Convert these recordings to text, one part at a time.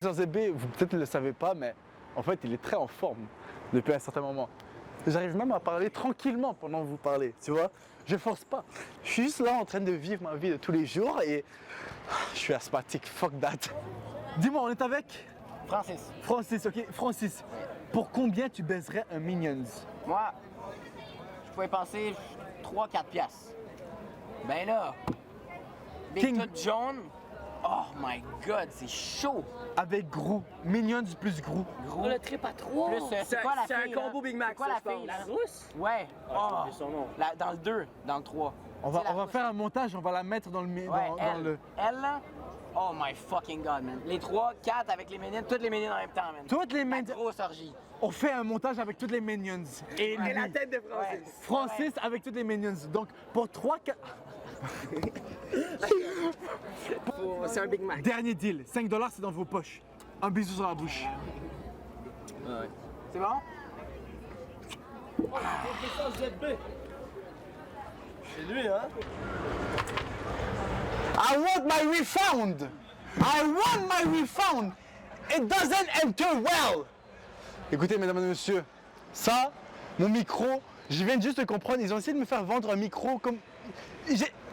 ZB, vous peut-être ne le savez pas, mais en fait, il est très en forme depuis un certain moment. J'arrive même à parler tranquillement pendant que vous parlez, tu vois. Je force pas. Je suis juste là en train de vivre ma vie de tous les jours et je suis asthmatique, fuck that. Dis-moi, on est avec Francis. Francis, ok. Francis, pour combien tu baiserais un Minions? Moi, je pouvais penser 3-4 piastres. Ben là, des King. toutes jaunes. Oh my god, c'est chaud. Avec Gros. Minions plus Gros. Gros. Le trip à 3. Plus, c'est quoi la C'est un fille, combo là? Big Mac. C'est quoi ça, la je pense. fille, La là? rousse? Ouais. Ah, Oh. j'ai oublié son nom. Dans le 2, dans le 3. On va faire un montage, on va la mettre dans le... Ouais, dans elle, le... elle là, oh my fucking god, man. Les 3, 4 avec les ménines, toutes les ménines en même temps, man. Toutes les La Minions. grosse orgie. On fait un montage avec toutes les Minions. Et Et lui. la tête de Francis. Ouais. Francis avec toutes les Minions. Donc pour 3, 4... C'est un Big Mac. Dernier deal, 5 $, c'est dans vos poches. Un bisou sur la bouche. C'est bon? C'est lui, hein? I want my refund! I want my refund! It doesn't enter well! Écoutez, mesdames et messieurs, ça, mon micro, je viens juste de comprendre, ils ont essayé de me faire vendre un micro comme...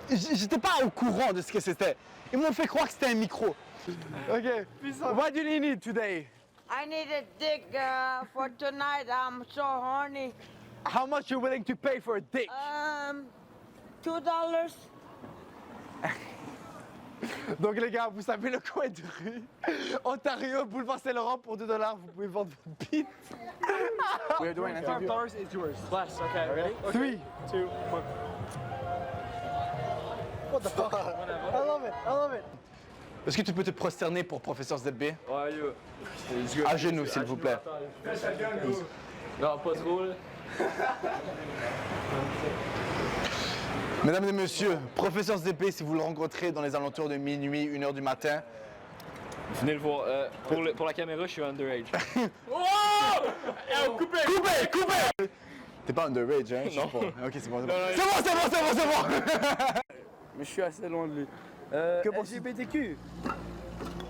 J'étais pas au courant de ce que c'était. Ils m'ont fait croire que c'était un micro. Ok. What do you need today? I need a dick for tonight. I'm so horny. How much you willing to pay for a dick? $2. Donc les gars, vous savez le coin de rue, Ontario, boulevard Saint-Laurent, pour 2 $, vous pouvez vendre votre bite. We're doing an interview. $5 is yours. Less, okay. Ready? 3. 2, 1. What the fuck? I love it. I love it. Est-ce que tu peux te prosterner pour professeur ZB? Ouais, yo. À genoux, s'il vous plaît. Non, pas trop, là. Mesdames et messieurs, professeur ZB, si vous le rencontrez dans les alentours de minuit, 1h du matin. Venez le voir. Pour la caméra, je suis underage. Coupez! T'es pas underage, hein? Non. Ok, c'est bon, c'est bon. C'est bon! Mais je suis assez loin de lui. LGBTQ,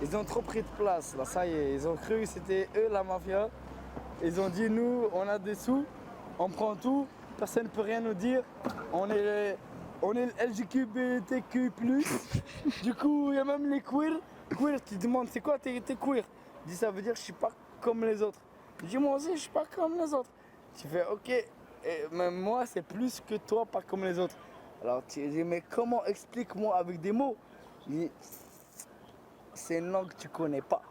ils ont trop pris de place, là, ça y est, ils ont cru que c'était eux la mafia. Ils ont dit, nous, on a des sous, on prend tout, personne ne peut rien nous dire, on est le LGBTQ+. Du coup, il y a même les queers. Queer, tu te demandes, c'est quoi t'es queer? Je dis, ça veut dire, je suis pas comme les autres. Je dis, moi aussi, je suis pas comme les autres. Tu fais, ok, même moi, c'est plus que toi, pas comme les autres. Alors tu dis, mais comment, explique-moi avec des mots. Je dis, c'est une langue que tu connais pas.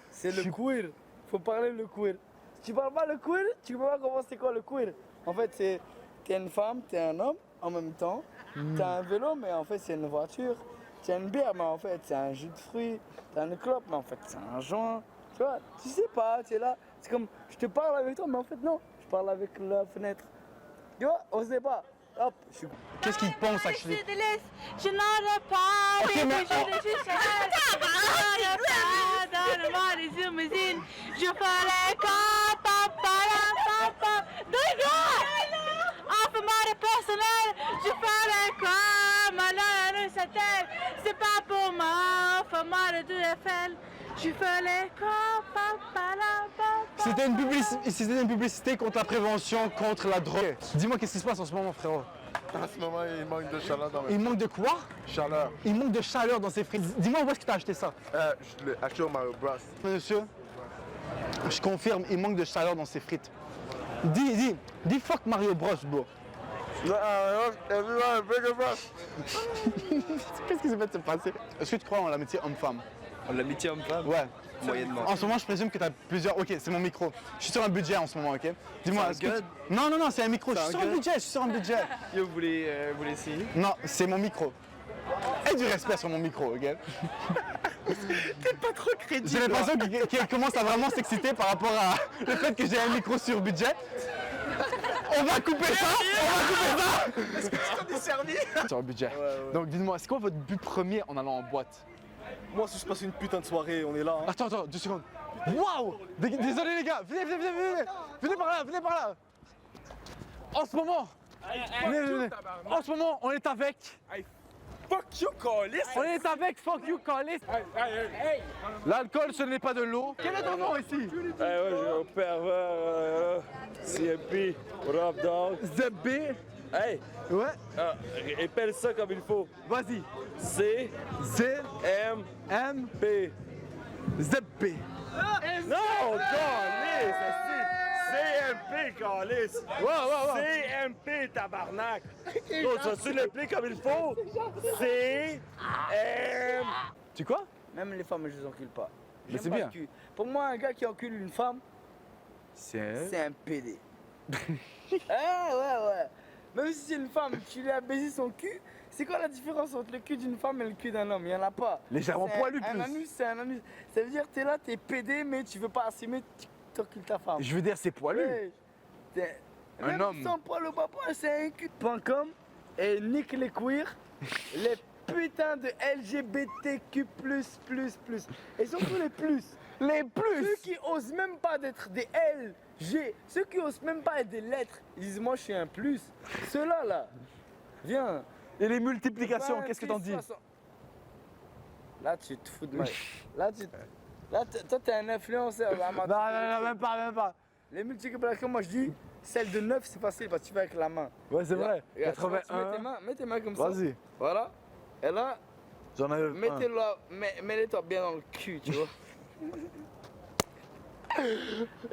C'est le queer. Faut parler le queer. Si tu parles pas le queer, tu peux pas comprendre c'est quoi le queer. En fait, c'est t'es une femme, t'es un homme en même temps. T'as un vélo, mais en fait c'est une voiture. T'as une bière, mais en fait c'est un jus de fruits. T'as une clope, mais en fait c'est un joint. Tu vois, tu sais pas, tu es là. C'est comme, je te parle avec toi, mais en fait non. Je parle avec la fenêtre. Tu vois, on sait pas. Hop, je suis... Qu'est-ce qu'il pense, actually? Je n'aurai pas Ok, mais- Je ferai comme papa. En format personnel, je ferai comme malheur sa tête. C'est pas pour moi, en format de FL. Je ferai comme papa. C'était une publicité contre la prévention, contre la drogue. Dis-moi, qu'est-ce qui se passe en ce moment, frérot? En ce moment, il manque de chaleur dans Il manque de quoi? chaleur. Il manque de chaleur dans ses frites. Dis-moi, où est-ce que tu as acheté ça? Je l'ai acheté au Mario Bros. Monsieur, je confirme, il manque de chaleur dans ses frites. Dis fuck Mario Bros, bro. Qu'est-ce qui s'est fait de se passer? Est-ce que tu crois en l'amitié homme-femme? L'amitié homme-femme? Ouais. Moyennement. En ce moment, je présume que tu as plusieurs... Ok, c'est mon micro. Je suis sur un budget en ce moment, ok? Dis-moi, C'est un est-ce que god? Non, c'est un micro. Je suis un sur un god? budget, je suis sur un budget. Yo, vous voulez essayer? Non, c'est mon micro. Et du respect sur mon micro, ok? T'es pas trop crédible. J'ai l'impression qu'elle commence à vraiment s'exciter par rapport à le fait que j'ai un micro sur budget. On va couper ça! Est-ce que tu t'en es servi? Sur un budget. Donc dites-moi, c'est quoi votre but premier en allant en boîte? Moi, si je passe une putain de soirée, on est là. Hein. Attends, 2 secondes. Waouh! Désolé les gars, venez par là! En ce moment, venez. En ce moment, on est avec Fuck you, Colis! On est avec Fuck You Callis. L'alcool, ce n'est pas de l'eau. Quel est ton nom ici? Ouais, j'ai un pervers, CMP, Rob Dog. The B. Hey, Ouais. épelle ça comme il faut. Vas-y. C, Z, M, M, P. ZP. Non, Calis, CMP, Calis. CMP, tabarnak. Donc, ça tu l'appeler comme il faut? C, M. Tu quoi? Même les femmes, je les encule pas. Mais J'aime c'est pas bien. le cul. Pour moi, un gars qui encule une femme, C'est. c'est un PD. Ouais. Même si c'est une femme, tu lui as baisé son cul, c'est quoi la différence entre le cul d'une femme et le cul d'un homme? Il y en a pas. Légèrement C'est poilu un plus. anus, c'est un anus. Ça veut dire que t'es là, t'es PD, mais tu veux pas assumer, tu t'encules ta femme. Je veux dire, c'est poilu. Ouais. T'es- Un Même homme. sans poil au papa, c'est un cul.com et nique les queers, les putains de LGBTQ++. Et surtout les plus. Les plus. Ceux qui osent même pas d'être des LG, ceux qui osent même pas être des lettres, ils disent moi je suis un plus. Ceux-là là, viens. Et les multiplications, qu'est-ce que t'en dis? 60. Là tu te fous de moi. Toi t'es un influenceur. Là, Non, même pas. Les multiplications, moi je dis, celle de 9 c'est facile parce que tu vas avec la main. Ouais, c'est vrai. Regarde, tu mets 81. tes mains comme ça. Vas-y. Voilà. Et là, J'en avais un. mets-les-toi bien dans le cul, tu vois.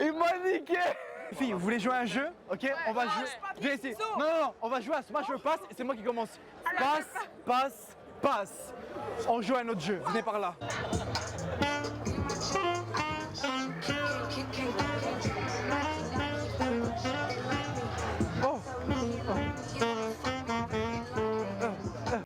Il m'a niqué. Filles, vous voulez jouer à un jeu? Ok, on va jouer. Viens ici. Non, on va jouer à Smash or Pass et c'est moi qui commence. Passe. On joue à un autre jeu. Venez par là.